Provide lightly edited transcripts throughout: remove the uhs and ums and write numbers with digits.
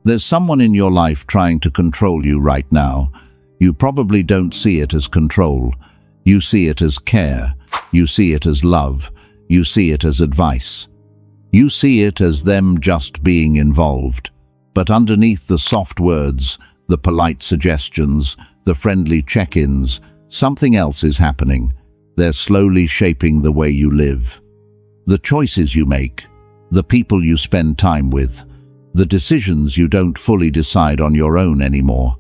There's someone in your life trying to control you right now. You probably don't see it as control. You see it as care. You see it as love. You see it as advice. You see it as them just being involved. But underneath the soft words, the polite suggestions, the friendly check-ins, something else is happening. They're slowly shaping the way you live. The choices you make, the people you spend time with, the decisions you don't fully decide on your own anymore.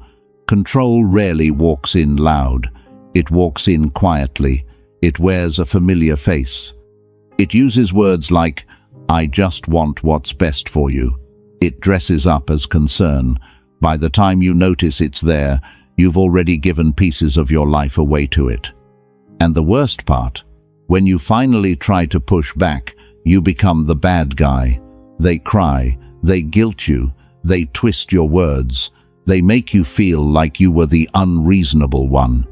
Control rarely walks in loud. It walks in quietly. It wears a familiar face. It uses words like, "I just want what's best for you." It dresses up as concern. By the time you notice it's there, you've already given pieces of your life away to it. And the worst part, when you finally try to push back, you become the bad guy. They cry, they guilt you, they twist your words, they make you feel like you were the unreasonable one.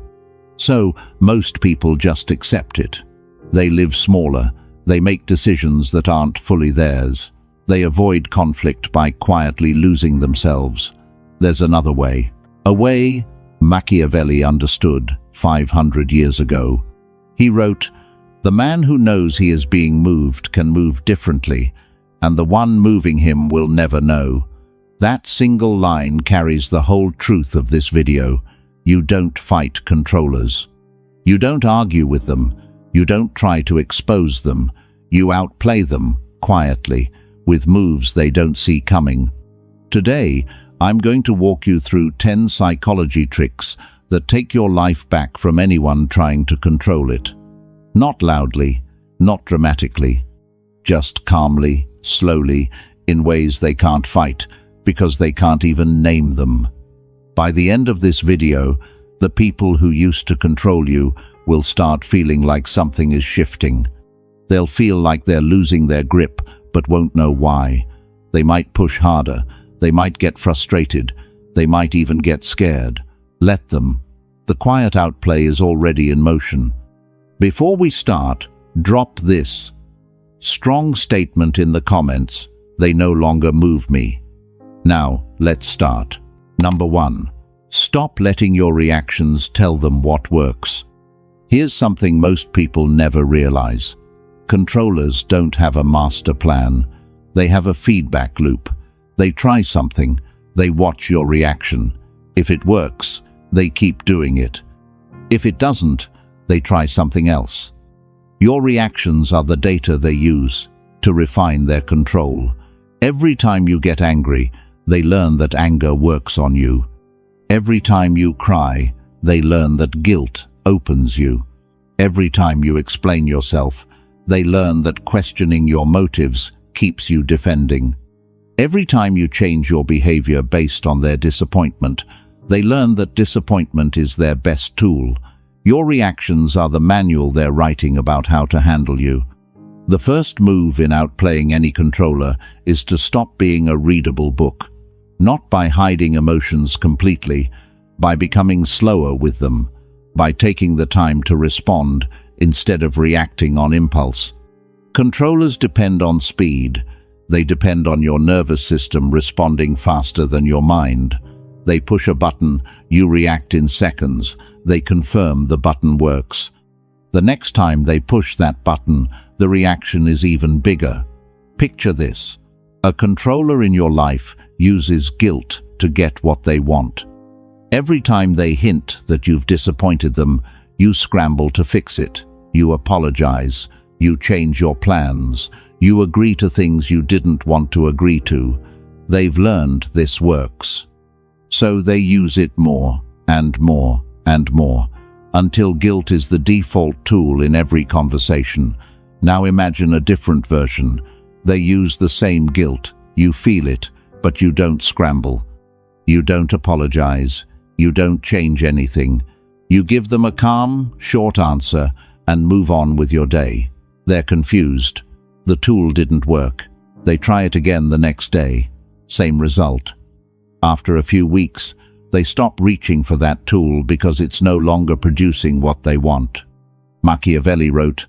So, most people just accept it. They live smaller, they make decisions that aren't fully theirs. They avoid conflict by quietly losing themselves. There's another way. A way Machiavelli understood 500 years ago. He wrote, "The man who knows he is being moved can move differently, and the one moving him will never know." That single line carries the whole truth of this video. You don't fight controllers. You don't argue with them. You don't try to expose them. You outplay them, quietly, with moves they don't see coming. Today, I'm going to walk you through 10 psychology tricks that take your life back from anyone trying to control it. Not loudly, not dramatically, just calmly, slowly, in ways they can't fight, because they can't even name them. By the end of this video, the people who used to control you will start feeling like something is shifting. They'll feel like they're losing their grip, but won't know why. They might push harder, they might get frustrated, they might even get scared. Let them. The quiet outplay is already in motion. Before we start, drop this strong statement in the comments: "They no longer move me." Now, let's start. Number 1. Stop letting your reactions tell them what works. Here's something most people never realize. Controllers don't have a master plan. They have a feedback loop. They try something, they watch your reaction. If it works, they keep doing it. If it doesn't, they try something else. Your reactions are the data they use to refine their control. Every time you get angry, they learn that anger works on you. Every time you cry, they learn that guilt opens you. Every time you explain yourself, they learn that questioning your motives keeps you defending. Every time you change your behavior based on their disappointment, they learn that disappointment is their best tool. Your reactions are the manual they're writing about how to handle you. The first move in outplaying any controller is to stop being a readable book. Not by hiding emotions completely, by becoming slower with them, by taking the time to respond instead of reacting on impulse. Controllers depend on speed. They depend on your nervous system responding faster than your mind. They push a button, you react in seconds. They confirm the button works. The next time they push that button, the reaction is even bigger. Picture this. A controller in your life uses guilt to get what they want. Every time they hint that you've disappointed them, you scramble to fix it. You apologize. You change your plans. You agree to things you didn't want to agree to. They've learned this works. So they use it more and more and more, until guilt is the default tool in every conversation. Now imagine a different version. They use the same guilt. You feel it, but you don't scramble. You don't apologize. You don't change anything. You give them a calm, short answer and move on with your day. They're confused. The tool didn't work. They try it again the next day. Same result. After a few weeks, they stop reaching for that tool because it's no longer producing what they want. Machiavelli wrote,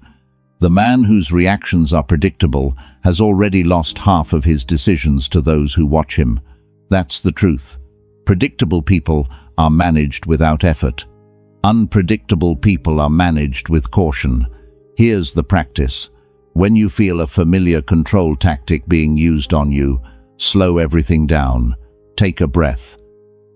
The man whose reactions are predictable has already lost half of his decisions to those who watch him. That's the truth. Predictable people are managed without effort. Unpredictable people are managed with caution. Here's the practice. When you feel a familiar control tactic being used on you, slow everything down. Take a breath.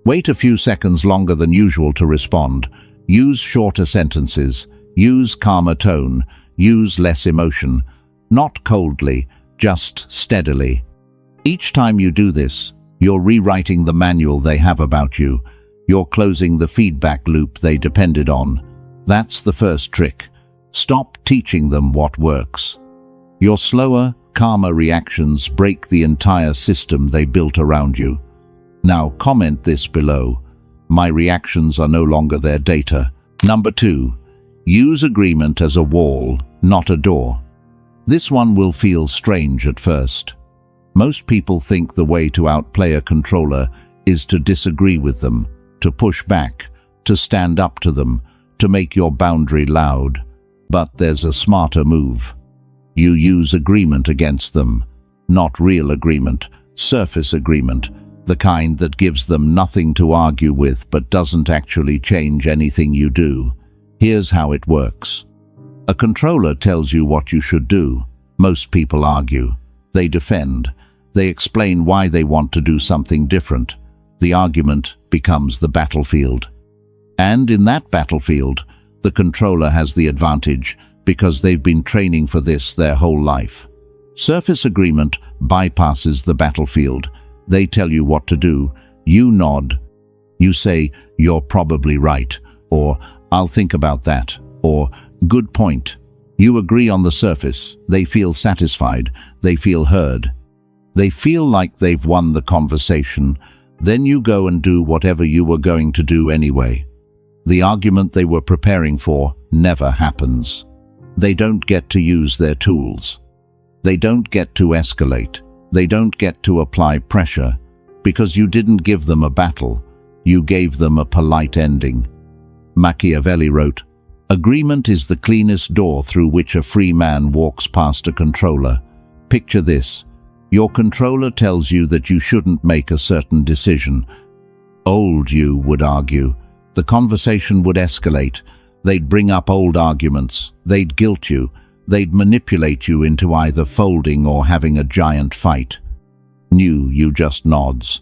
Wait a few seconds longer than usual to respond. Use shorter sentences. Use calmer tone. Use less emotion. Not coldly, just steadily. Each time you do this, you're rewriting the manual they have about you. You're closing the feedback loop they depended on. That's the first trick. Stop teaching them what works. Your slower, calmer reactions break the entire system they built around you. Now comment this below. My reactions are no longer their data. Number 2. Use agreement as a wall, not a door. This one will feel strange at first. Most people think the way to outplay a controller is to disagree with them, to push back, to stand up to them, to make your boundary loud. But there's a smarter move. You use agreement against them. Not real agreement, surface agreement, the kind that gives them nothing to argue with but doesn't actually change anything you do. Here's how it works. A controller tells you what you should do. Most people argue. They defend. They explain why they want to do something different. The argument becomes the battlefield. And in that battlefield, the controller has the advantage because they've been training for this their whole life. Surface agreement bypasses the battlefield. They tell you what to do. You nod. You say, "You're probably right," or "I'll think about that," or "Good point." You agree on the surface. They feel satisfied. They feel heard. They feel like they've won the conversation. Then you go and do whatever you were going to do anyway. The argument they were preparing for never happens. They don't get to use their tools. They don't get to escalate. They don't get to apply pressure, because you didn't give them a battle. You gave them a polite ending. Machiavelli wrote, "Agreement is the cleanest door through which a free man walks past a controller." Picture this. Your controller tells you that you shouldn't make a certain decision. Old you would argue. The conversation would escalate. They'd bring up old arguments. They'd guilt you. They'd manipulate you into either folding or having a giant fight. New, you just nods.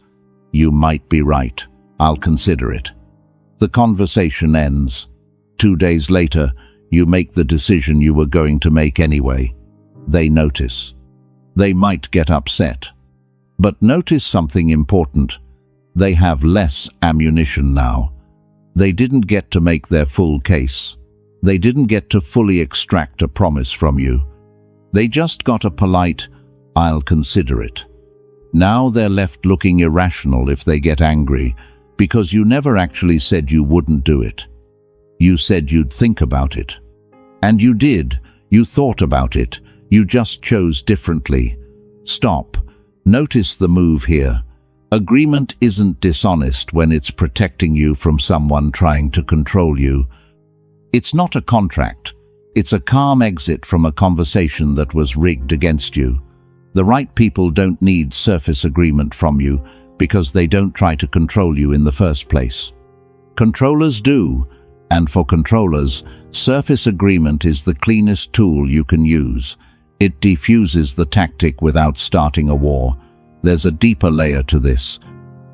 "You might be right. I'll consider it." The conversation ends. 2 days later, you make the decision you were going to make anyway. They notice. They might get upset. But notice something important. They have less ammunition now. They didn't get to make their full case. They didn't get to fully extract a promise from you. They just got a polite, "I'll consider it." Now they're left looking irrational if they get angry, because you never actually said you wouldn't do it. You said you'd think about it. And you did. You thought about it. You just chose differently. Stop. Notice the move here. Agreement isn't dishonest when it's protecting you from someone trying to control you. It's not a contract. It's a calm exit from a conversation that was rigged against you. The right people don't need surface agreement from you because they don't try to control you in the first place. Controllers do, and for controllers, surface agreement is the cleanest tool you can use. It defuses the tactic without starting a war. There's a deeper layer to this.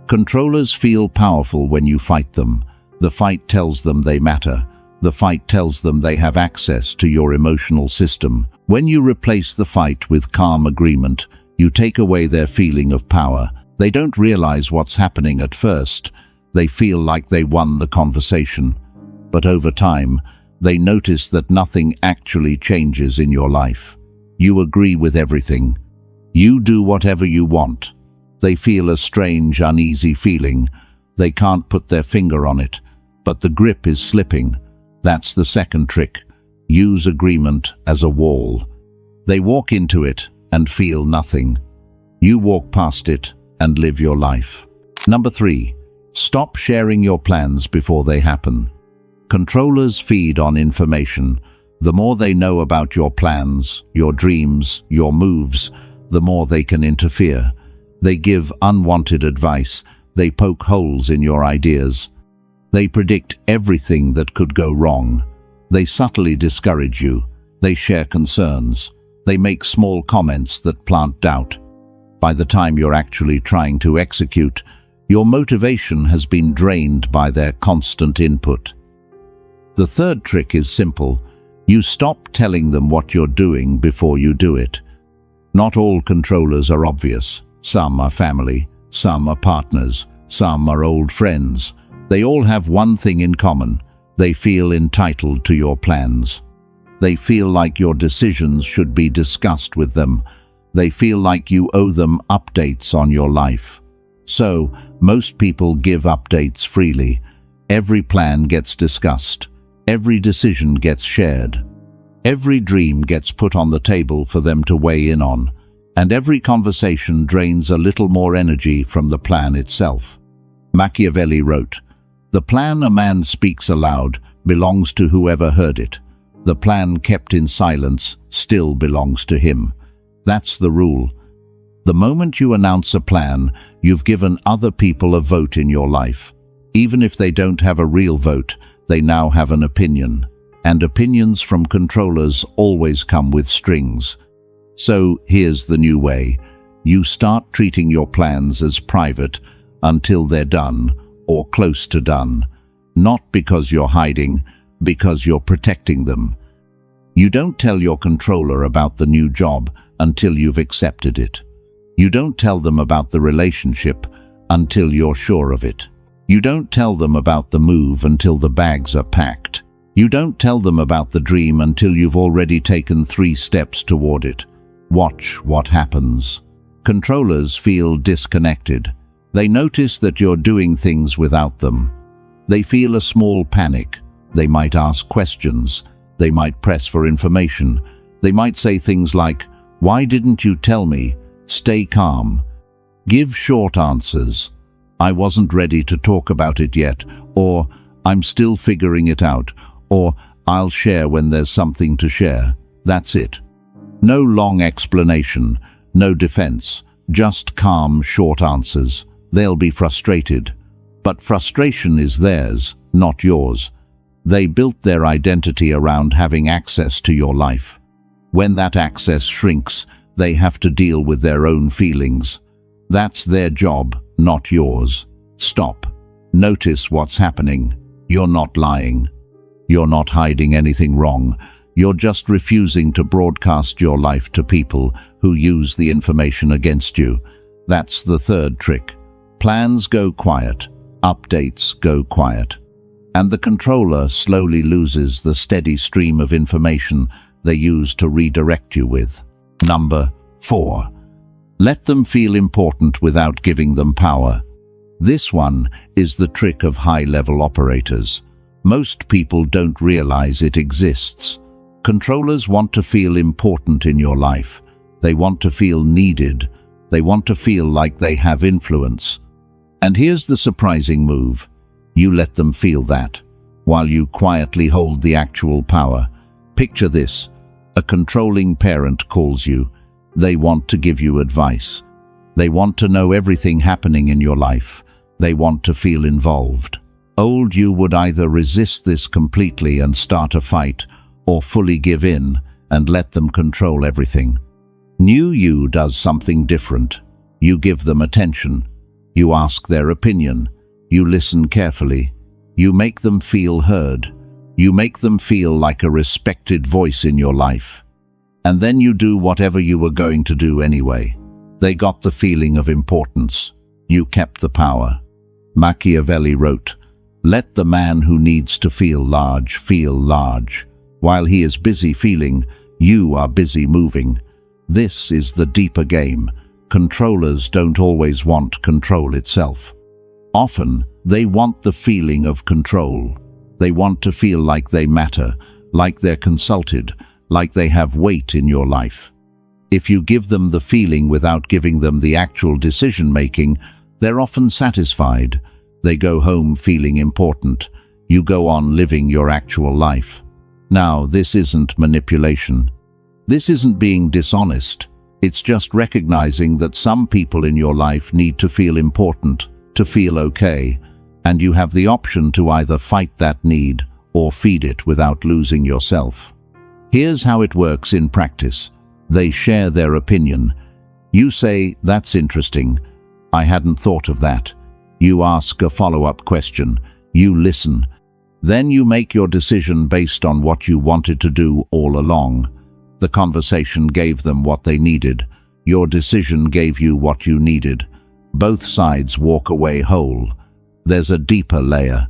Controllers feel powerful when you fight them. The fight tells them they matter. The fight tells them they have access to your emotional system. When you replace the fight with calm agreement, you take away their feeling of power. They don't realize what's happening at first. They feel like they won the conversation. But over time, they notice that nothing actually changes in your life. You agree with everything. You do whatever you want. They feel a strange, uneasy feeling. They can't put their finger on it, but the grip is slipping. That's the second trick. Use agreement as a wall. They walk into it and feel nothing. You walk past it and live your life. Number 3. Stop sharing your plans before they happen. Controllers feed on information. The more they know about your plans, your dreams, your moves, the more they can interfere. They give unwanted advice. They poke holes in your ideas. They predict everything that could go wrong. They subtly discourage you. They share concerns. They make small comments that plant doubt. By the time you're actually trying to execute, your motivation has been drained by their constant input. The third trick is simple. You stop telling them what you're doing before you do it. Not all controllers are obvious. Some are family, some are partners, some are old friends. They all have one thing in common. They feel entitled to your plans. They feel like your decisions should be discussed with them. They feel like you owe them updates on your life. So, most people give updates freely. Every plan gets discussed. Every decision gets shared. Every dream gets put on the table for them to weigh in on. And every conversation drains a little more energy from the plan itself. Machiavelli wrote, "The plan a man speaks aloud belongs to whoever heard it. The plan kept in silence still belongs to him." That's the rule. The moment you announce a plan, you've given other people a vote in your life. Even if they don't have a real vote, they now have an opinion. And opinions from controllers always come with strings. So here's the new way. You start treating your plans as private until they're done, or close to done. Not because you're hiding, because you're protecting them. You don't tell your controller about the new job until you've accepted it. You don't tell them about the relationship until you're sure of it. You don't tell them about the move until the bags are packed. You don't tell them about the dream until you've already taken 3 steps toward it. Watch what happens. Controllers feel disconnected. They notice that you're doing things without them. They feel a small panic. They might ask questions. They might press for information. They might say things like, "Why didn't you tell me?" "Stay calm." Give short answers. "I wasn't ready to talk about it yet," or "I'm still figuring it out," or "I'll share when there's something to share." That's it. No long explanation, no defense, just calm, short answers. They'll be frustrated. But frustration is theirs, not yours. They built their identity around having access to your life. When that access shrinks, they have to deal with their own feelings. That's their job, not yours. Stop. Notice what's happening. You're not lying. You're not hiding anything wrong. You're just refusing to broadcast your life to people who use the information against you. That's the third trick. Plans go quiet. Updates go quiet. And the controller slowly loses the steady stream of information they use to redirect you with. Number 4. Let them feel important without giving them power. This one is the trick of high-level operators. Most people don't realize it exists. Controllers want to feel important in your life. They want to feel needed. They want to feel like they have influence. And here's the surprising move. You let them feel that, while you quietly hold the actual power. Picture this. A controlling parent calls you. They want to give you advice. They want to know everything happening in your life. They want to feel involved. Old you would either resist this completely and start a fight, or fully give in and let them control everything. New you does something different. You give them attention. You ask their opinion. You listen carefully. You make them feel heard. You make them feel like a respected voice in your life. And then you do whatever you were going to do anyway. They got the feeling of importance. You kept the power. Machiavelli wrote, "Let the man who needs to feel large. While he is busy feeling, you are busy moving." This is the deeper game. Controllers don't always want control itself. Often, they want the feeling of control. They want to feel like they matter, like they're consulted, like they have weight in your life. If you give them the feeling without giving them the actual decision-making, they're often satisfied. They go home feeling important. You go on living your actual life. Now, this isn't manipulation. This isn't being dishonest. It's just recognizing that some people in your life need to feel important, to feel okay, and you have the option to either fight that need or feed it without losing yourself. Here's how it works in practice. They share their opinion. You say, "That's interesting. I hadn't thought of that." You ask a follow-up question. You listen. Then you make your decision based on what you wanted to do all along. The conversation gave them what they needed. Your decision gave you what you needed. Both sides walk away whole. There's a deeper layer.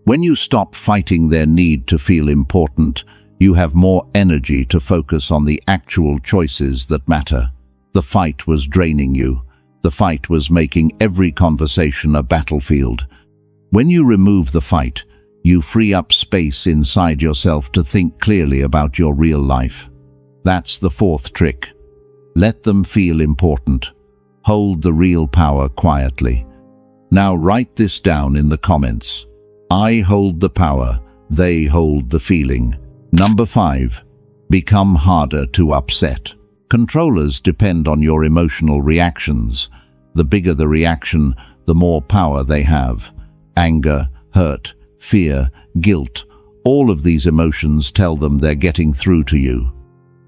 When you stop fighting their need to feel important, you have more energy to focus on the actual choices that matter. The fight was draining you. The fight was making every conversation a battlefield. When you remove the fight, you free up space inside yourself to think clearly about your real life. That's the fourth trick. Let them feel important. Hold the real power quietly. Now write this down in the comments. I hold the power, they hold the feeling. Number 5. Become harder to upset. Controllers depend on your emotional reactions. The bigger the reaction, the more power they have. Anger, hurt, fear, guilt, all of these emotions tell them they're getting through to you.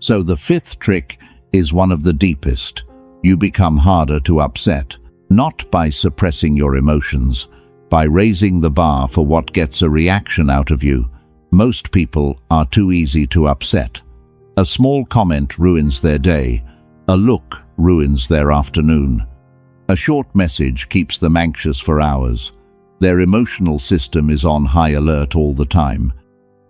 So the fifth trick is one of the deepest. You become harder to upset, not by suppressing your emotions, by raising the bar for what gets a reaction out of you. Most people are too easy to upset. A small comment ruins their day. A look ruins their afternoon. A short message keeps them anxious for hours. Their emotional system is on high alert all the time.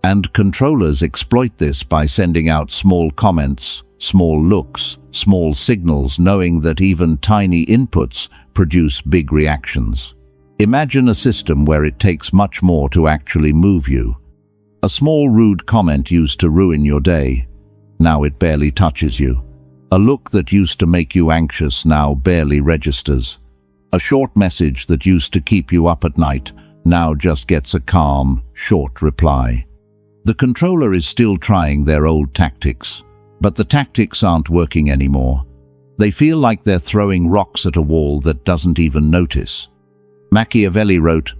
And controllers exploit this by sending out small comments, small looks, small signals, knowing that even tiny inputs produce big reactions. Imagine a system where it takes much more to actually move you. A small rude comment used to ruin your day. Now it barely touches you. A look that used to make you anxious now barely registers. A short message that used to keep you up at night now just gets a calm, short reply. The controller is still trying their old tactics, but the tactics aren't working anymore. They feel like they're throwing rocks at a wall that doesn't even notice. Machiavelli wrote,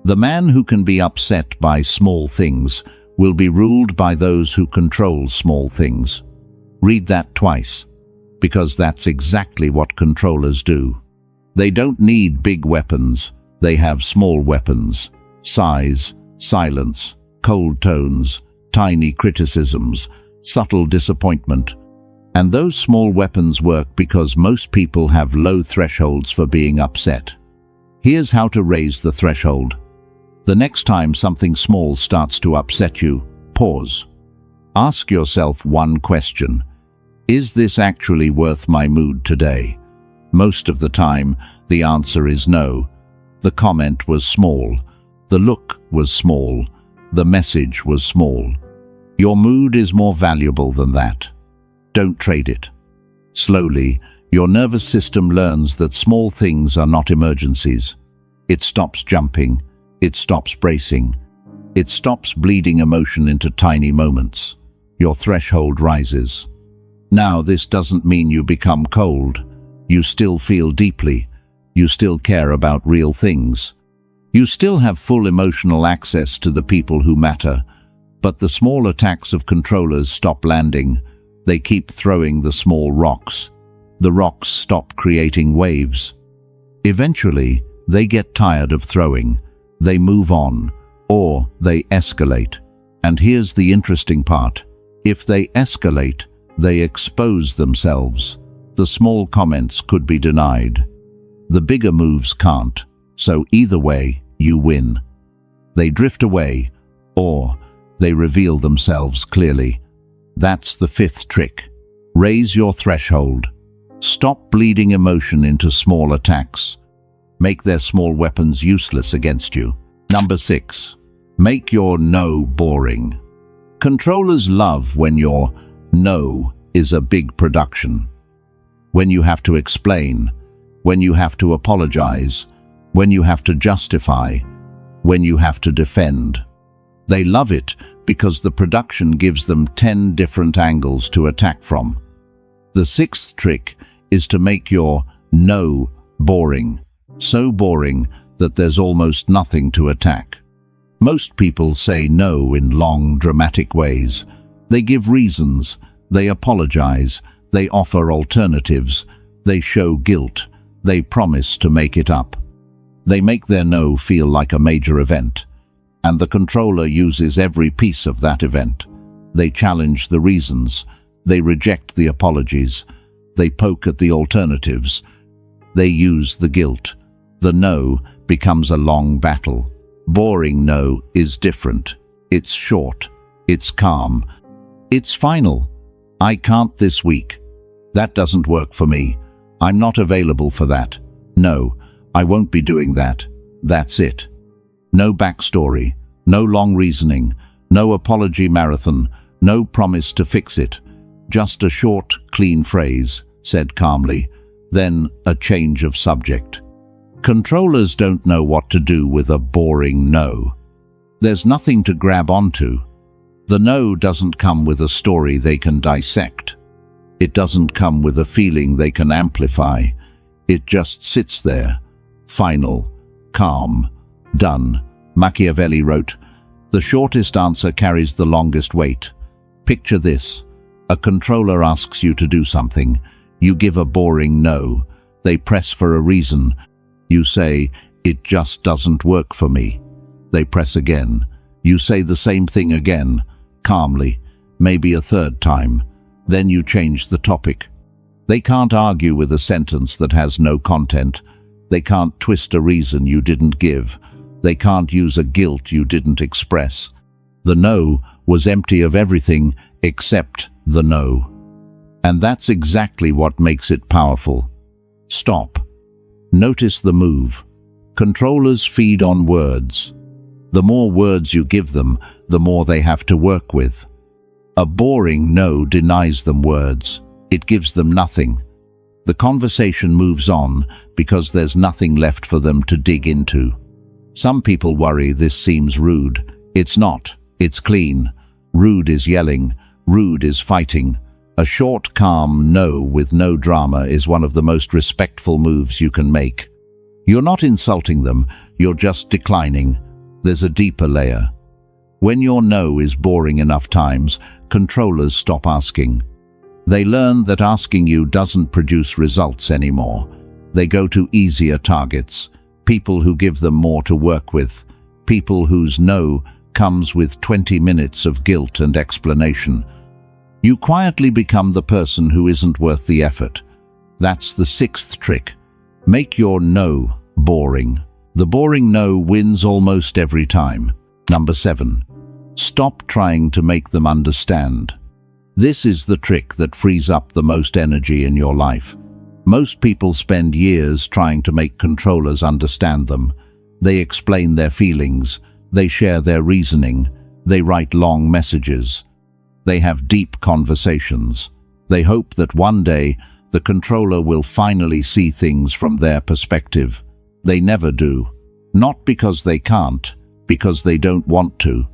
"The man who can be upset by small things will be ruled by those who control small things." Read that twice, because that's exactly what controllers do. They don't need big weapons, they have small weapons. Sighs, silence, cold tones, tiny criticisms, subtle disappointment. And those small weapons work because most people have low thresholds for being upset. Here's how to raise the threshold. The next time something small starts to upset you, pause. Ask yourself one question. Is this actually worth my mood today? Most of the time, the answer is no. The comment was small. The look was small. The message was small. Your mood is more valuable than that. Don't trade it. Slowly, your nervous system learns that small things are not emergencies. It stops jumping. It stops bracing. It stops bleeding emotion into tiny moments. Your threshold rises. Now, this doesn't mean you become cold. You still feel deeply. You still care about real things. You still have full emotional access to the people who matter. But the small attacks of controllers stop landing. They keep throwing the small rocks. The rocks stop creating waves. Eventually, they get tired of throwing. They move on, or they escalate. And here's the interesting part. If they escalate, they expose themselves. The small comments could be denied. The bigger moves can't. So either way, you win. They drift away, or they reveal themselves clearly. That's the fifth trick. Raise your threshold. Stop bleeding emotion into small attacks. Make their small weapons useless against you. Number 6. Make your no boring. Controllers love when your no is a big production. When you have to explain, when you have to apologize, when you have to justify, when you have to defend. They love it because the production gives them 10 different angles to attack from. The sixth trick is to make your no boring, so boring that there's almost nothing to attack. Most people say no in long, dramatic ways. They give reasons, they apologize, they offer alternatives, they show guilt, they promise to make it up. They make their no feel like a major event, and the controller uses every piece of that event. They challenge the reasons, they reject the apologies, they poke at the alternatives, they use the guilt. The no becomes a long battle. Boring no is different. It's short. It's calm. It's final. I can't this week. That doesn't work for me. I'm not available for that. No, I won't be doing that. That's it. No backstory, no long reasoning, no apology marathon, no promise to fix it. Just a short, clean phrase, said calmly, then a change of subject. Controllers don't know what to do with a boring no. There's nothing to grab onto. The no doesn't come with a story they can dissect. It doesn't come with a feeling they can amplify. It just sits there, final, calm, done. Machiavelli wrote, "The shortest answer carries the longest weight." Picture this. A controller asks you to do something. You give a boring no. They press for a reason. You say, "It just doesn't work for me." They press again. You say the same thing again, calmly, maybe a third time. Then you change the topic. They can't argue with a sentence that has no content. They can't twist a reason you didn't give. They can't use a guilt you didn't express. The no was empty of everything except the no. And that's exactly what makes it powerful. Stop. Notice the move. Controllers feed on words. The more words you give them, the more they have to work with. A boring no denies them words. It gives them nothing. The conversation moves on because there's nothing left for them to dig into. Some people worry this seems rude. It's not. It's clean. Rude is yelling. Rude is fighting. A short, calm no with no drama is one of the most respectful moves you can make. You're not insulting them, you're just declining. There's a deeper layer. When your no is boring enough times, controllers stop asking. They learn that asking you doesn't produce results anymore. They go to easier targets, people who give them more to work with, people whose no comes with 20 minutes of guilt and explanation. You quietly become the person who isn't worth the effort. That's the sixth trick. Make your no boring. The boring no wins almost every time. Number 7. Stop trying to make them understand. This is the trick that frees up the most energy in your life. Most people spend years trying to make controllers understand them. They explain their feelings. They share their reasoning. They write long messages. They have deep conversations. They hope that one day the controller will finally see things from their perspective. They never do. Not because they can't, because they don't want to.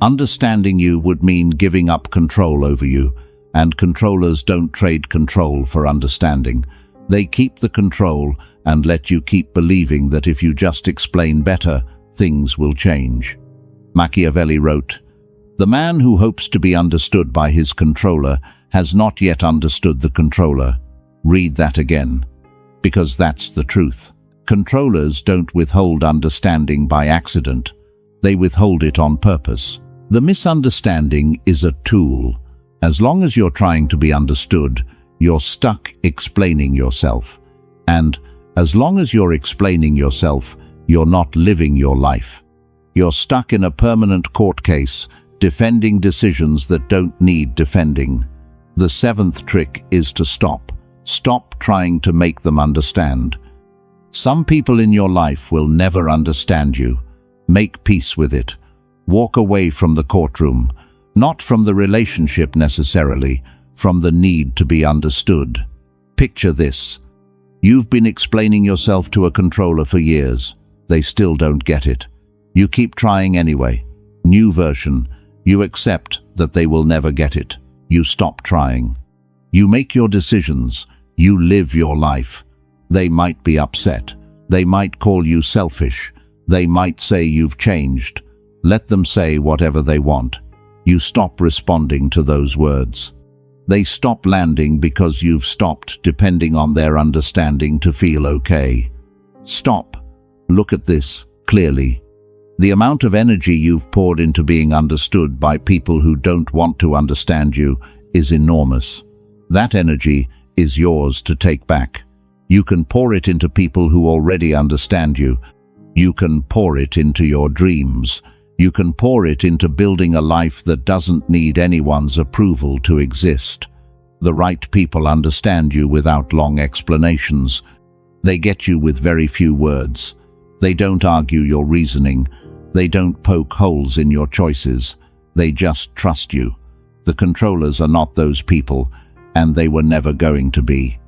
Understanding you would mean giving up control over you, and controllers don't trade control for understanding. They keep the control and let you keep believing that if you just explain better, things will change. Machiavelli wrote, "The man who hopes to be understood by his controller has not yet understood the controller." Read that again, because that's the truth. Controllers don't withhold understanding by accident. They withhold it on purpose. The misunderstanding is a tool. As long as you're trying to be understood, you're stuck explaining yourself. And as long as you're explaining yourself, you're not living your life. You're stuck in a permanent court case, defending decisions that don't need defending. The seventh trick is to stop. Stop trying to make them understand. Some people in your life will never understand you. Make peace with it. Walk away from the courtroom, not from the relationship necessarily, from the need to be understood. Picture this. You've been explaining yourself to a controller for years. They still don't get it. You keep trying anyway. New version. You accept that they will never get it. You stop trying. You make your decisions. You live your life. They might be upset. They might call you selfish. They might say you've changed. Let them say whatever they want. You stop responding to those words. They stop landing because you've stopped depending on their understanding to feel okay. Stop. Look at this clearly. The amount of energy you've poured into being understood by people who don't want to understand you is enormous. That energy is yours to take back. You can pour it into people who already understand you. You can pour it into your dreams. You can pour it into building a life that doesn't need anyone's approval to exist. The right people understand you without long explanations. They get you with very few words. They don't argue your reasoning. They don't poke holes in your choices. They just trust you. The controllers are not those people, and they were never going to be.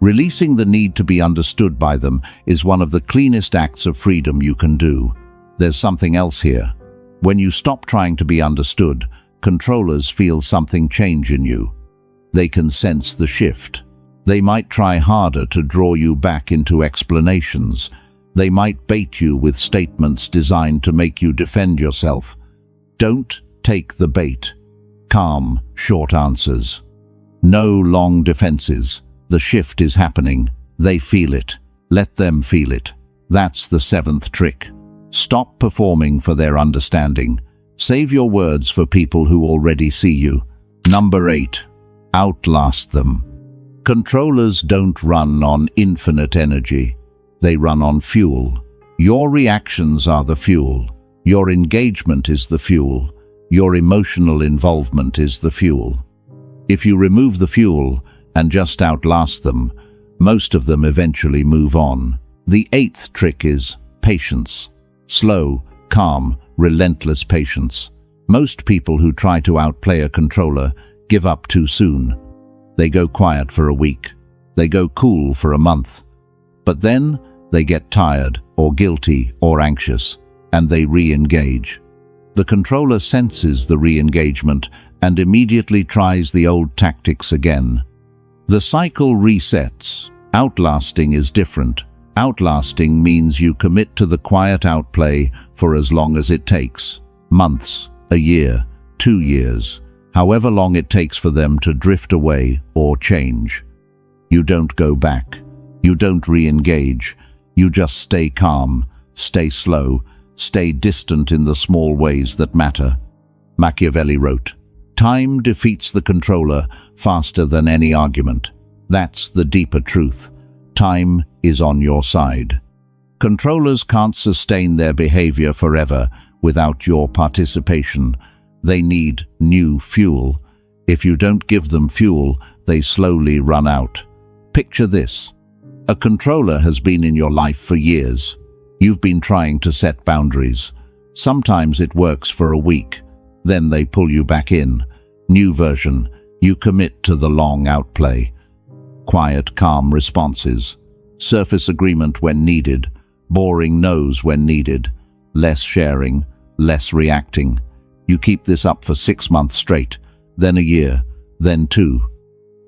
Releasing the need to be understood by them is one of the cleanest acts of freedom you can do. There's something else here. When you stop trying to be understood, controllers feel something change in you. They can sense the shift. They might try harder to draw you back into explanations. They might bait you with statements designed to make you defend yourself. Don't take the bait. Calm, short answers. No long defenses. The shift is happening. They feel it. Let them feel it. That's the 7th trick. Stop performing for their understanding. Save your words for people who already see you. Number 8. Outlast them. Controllers don't run on infinite energy. They run on fuel. Your reactions are the fuel. Your engagement is the fuel. Your emotional involvement is the fuel. If you remove the fuel and just outlast them, most of them eventually move on. The 8th trick is patience. Slow, calm, relentless patience. Most people who try to outplay a controller give up too soon. They go quiet for a week. They go cool for a month. But then they get tired or guilty or anxious, and they re-engage. The controller senses the re-engagement and immediately tries the old tactics again. The cycle resets. Outlasting is different. Outlasting means you commit to the quiet outplay for as long as it takes. Months, a year, 2 years, however long it takes for them to drift away or change. You don't go back. You don't re-engage. You just stay calm, stay slow, stay distant in the small ways that matter. Machiavelli wrote, "Time defeats the controller faster than any argument." That's the deeper truth. Time is on your side. Controllers can't sustain their behavior forever without your participation. They need new fuel. If you don't give them fuel, they slowly run out. Picture this. A controller has been in your life for years. You've been trying to set boundaries. Sometimes it works for a week. Then they pull you back in. New version. You commit to the long outplay. Quiet, calm responses. Surface agreement when needed. Boring no's when needed. Less sharing, less reacting. You keep this up for 6 months straight, then a year, then 2.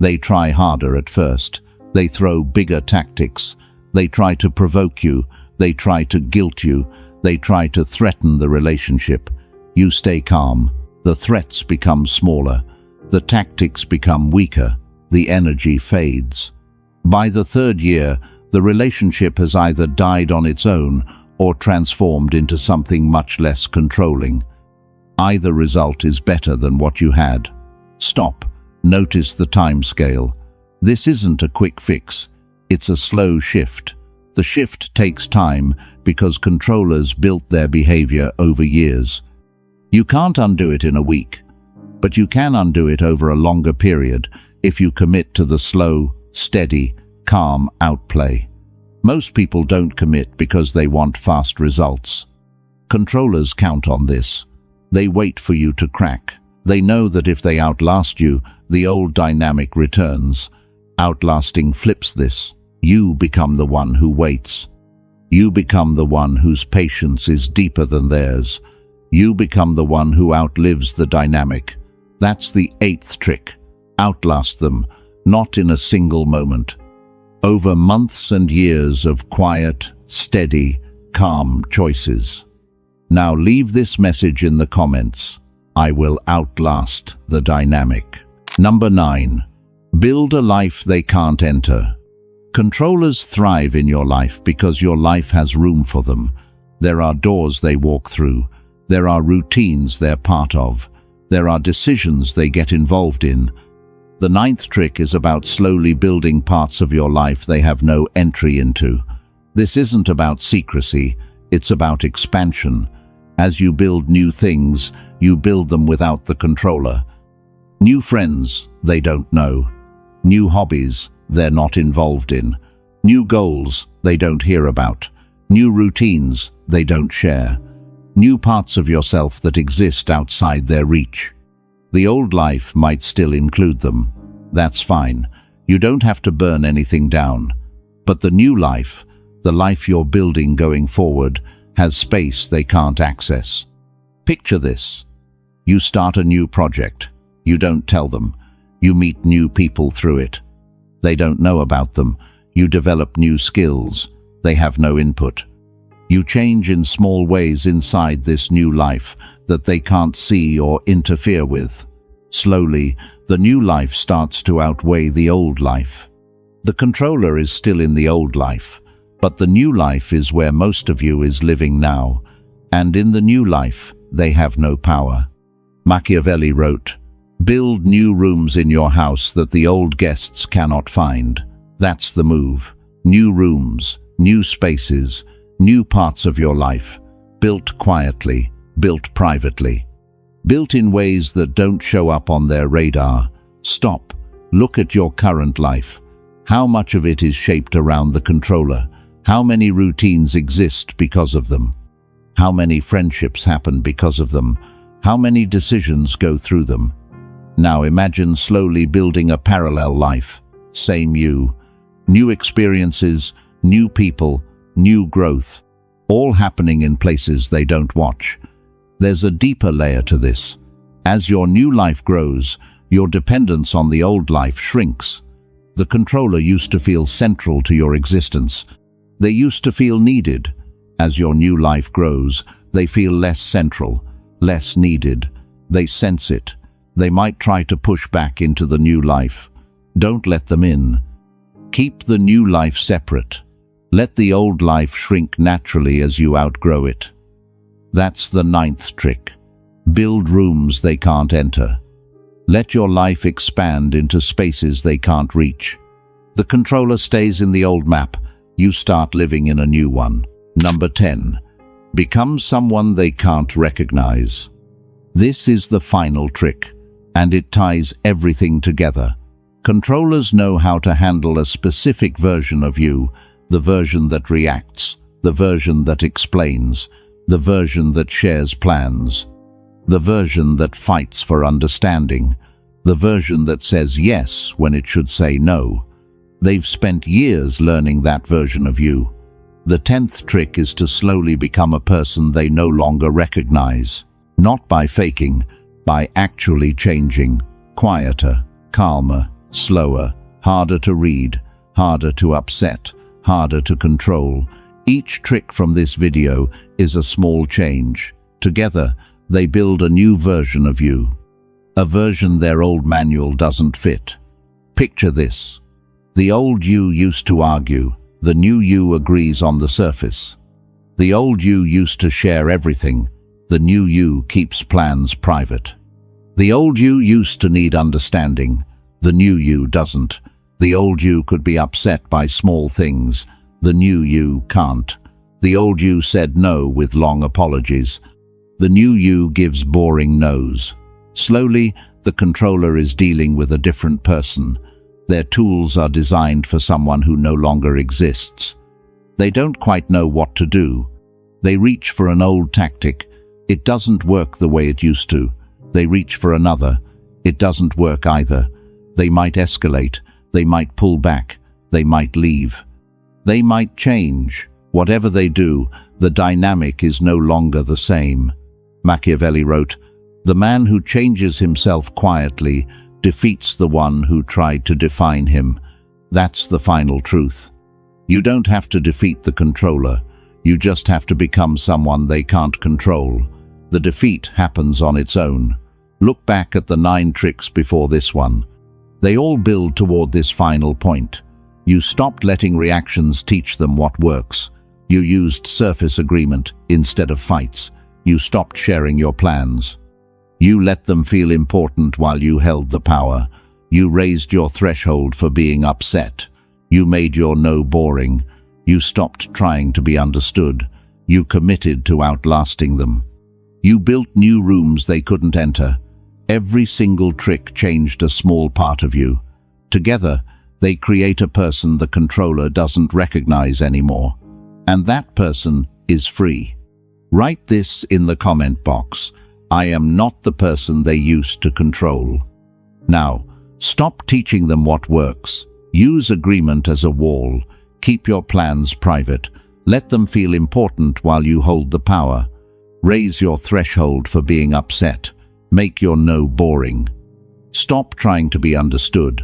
They try harder at first. They throw bigger tactics. They try to provoke you. They try to guilt you. They try to threaten the relationship. You stay calm. The threats become smaller. The tactics become weaker. The energy fades. By the 3rd year, the relationship has either died on its own or transformed into something much less controlling. Either result is better than what you had. Stop. Notice the time scale. This isn't a quick fix. It's a slow shift. The shift takes time because controllers built their behavior over years. You can't undo it in a week, but you can undo it over a longer period if you commit to the slow, steady, calm outplay. Most people don't commit because they want fast results. Controllers count on this. They wait for you to crack. They know that if they outlast you, the old dynamic returns. Outlasting flips this. You become the one who waits. You become the one whose patience is deeper than theirs. You become the one who outlives the dynamic. That's the 8th trick. Outlast them, not in a single moment. Over months and years of quiet, steady, calm choices. Now leave this message in the comments. I will outlast the dynamic. Number 9. Build a life they can't enter. Controllers thrive in your life because your life has room for them. There are doors they walk through. There are routines they're part of. There are decisions they get involved in. The 9th trick is about slowly building parts of your life they have no entry into. This isn't about secrecy, it's about expansion. As you build new things, you build them without the controller. New friends they don't know. New hobbies they're not involved in. New goals they don't hear about. New routines they don't share. New parts of yourself that exist outside their reach. The old life might still include them. That's fine. You don't have to burn anything down. But the new life, the life you're building going forward, has space they can't access. Picture this. You start a new project. You don't tell them. You meet new people through it. They don't know about them. You develop new skills. They have no input. You change in small ways inside this new life that they can't see or interfere with. Slowly, the new life starts to outweigh the old life. The controller is still in the old life, but the new life is where most of you is living now, and in the new life, they have no power. Machiavelli wrote, "Build new rooms in your house that the old guests cannot find." That's the move. New rooms, new spaces, new parts of your life, built quietly, built privately. Built in ways that don't show up on their radar. Stop. Look at your current life. How much of it is shaped around the controller? How many routines exist because of them? How many friendships happen because of them? How many decisions go through them? Now imagine slowly building a parallel life. Same you. New experiences, new people, new growth. All happening in places they don't watch. There's a deeper layer to this. As your new life grows, your dependence on the old life shrinks. The controller used to feel central to your existence. They used to feel needed. As your new life grows, they feel less central, less needed. They sense it. They might try to push back into the new life. Don't let them in. Keep the new life separate. Let the old life shrink naturally as you outgrow it. That's the 9th trick. Build rooms they can't enter. Let your life expand into spaces they can't reach. The controller stays in the old map. You start living in a new one. Number 10. Become someone they can't recognize. This is the final trick, and it ties everything together. Controllers know how to handle a specific version of you, the version that reacts, the version that explains, the version that shares plans, the version that fights for understanding, the version that says yes when it should say no. They've spent years learning that version of you. The 10th trick is to slowly become a person they no longer recognize. Not by faking, by actually changing. Quieter, calmer, slower, harder to read, harder to upset, harder to control. Each trick from this video is a small change. Together, they build a new version of you. A version their old manual doesn't fit. Picture this. The old you used to argue. The new you agrees on the surface. The old you used to share everything. The new you keeps plans private. The old you used to need understanding. The new you doesn't. The old you could be upset by small things. The new you can't. The old you said no with long apologies. The new you gives boring no's. Slowly, the controller is dealing with a different person. Their tools are designed for someone who no longer exists. They don't quite know what to do. They reach for an old tactic. It doesn't work the way it used to. They reach for another. It doesn't work either. They might escalate. They might pull back. They might leave. They might change. Whatever they do, the dynamic is no longer the same. Machiavelli wrote, "The man who changes himself quietly defeats the one who tried to define him." That's the final truth. You don't have to defeat the controller. You just have to become someone they can't control. The defeat happens on its own. Look back at the 9 tricks before this one. They all build toward this final point. You stopped letting reactions teach them what works. You used surface agreement instead of fights. You stopped sharing your plans. You let them feel important while you held the power. You raised your threshold for being upset. You made your no boring. You stopped trying to be understood. You committed to outlasting them. You built new rooms they couldn't enter. Every single trick changed a small part of you. Together, they create a person the controller doesn't recognize anymore. And that person is free. Write this in the comment box. I am not the person they used to control. Now, stop teaching them what works. Use agreement as a wall. Keep your plans private. Let them feel important while you hold the power. Raise your threshold for being upset. Make your no boring. Stop trying to be understood.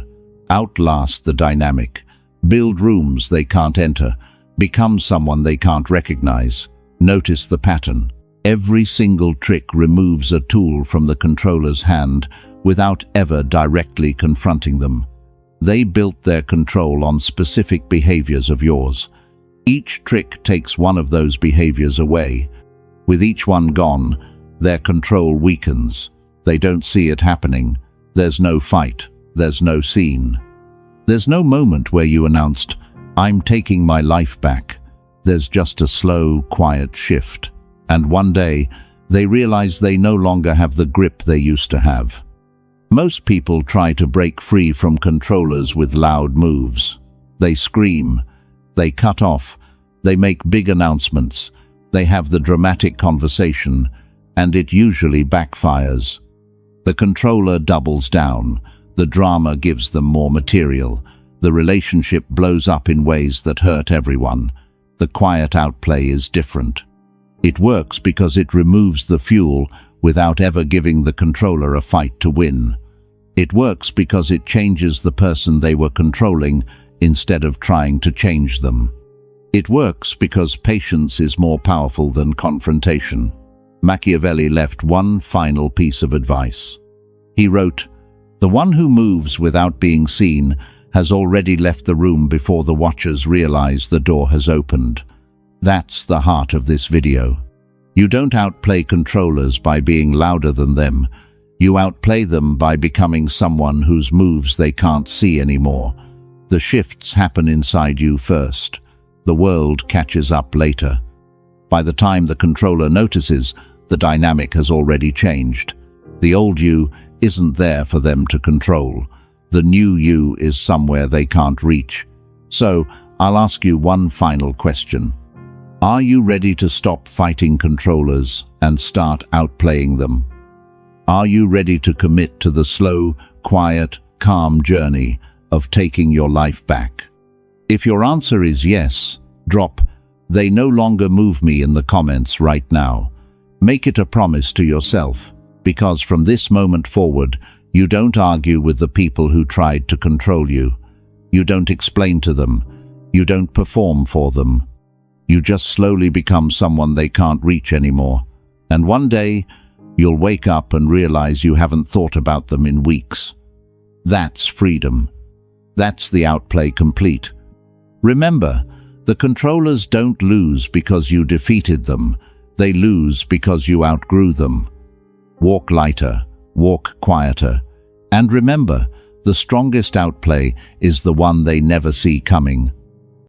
Outlast the dynamic. Build rooms they can't enter. Become someone they can't recognize. Notice the pattern. Every single trick removes a tool from the controller's hand without ever directly confronting them. They built their control on specific behaviors of yours. Each trick takes one of those behaviors away. With each one gone, their control weakens. They don't see it happening. There's no fight. There's no scene. There's no moment where you announced, "I'm taking my life back." There's just a slow, quiet shift. And one day, they realize they no longer have the grip they used to have. Most people try to break free from controllers with loud moves. They scream. They cut off. They make big announcements. They have the dramatic conversation, and it usually backfires. The controller doubles down. The drama gives them more material. The relationship blows up in ways that hurt everyone. The quiet outplay is different. It works because it removes the fuel without ever giving the controller a fight to win. It works because it changes the person they were controlling instead of trying to change them. It works because patience is more powerful than confrontation. Machiavelli left one final piece of advice. He wrote, "The one who moves without being seen has already left the room before the watchers realize the door has opened." That's the heart of this video. You don't outplay controllers by being louder than them. You outplay them by becoming someone whose moves they can't see anymore. The shifts happen inside you first. The world catches up later. By the time the controller notices, the dynamic has already changed. The old you isn't there for them to control. The new you is somewhere they can't reach. So, I'll ask you one final question. Are you ready to stop fighting controllers and start outplaying them? Are you ready to commit to the slow, quiet, calm journey of taking your life back? If your answer is yes, drop "They no longer move me" in the comments right now. Make it a promise to yourself, because from this moment forward, you don't argue with the people who tried to control you. You don't explain to them. You don't perform for them. You just slowly become someone they can't reach anymore. And one day, you'll wake up and realize you haven't thought about them in weeks. That's freedom. That's the outplay complete. Remember, the controllers don't lose because you defeated them. They lose because you outgrew them. Walk lighter, walk quieter. And remember, the strongest outplay is the one they never see coming.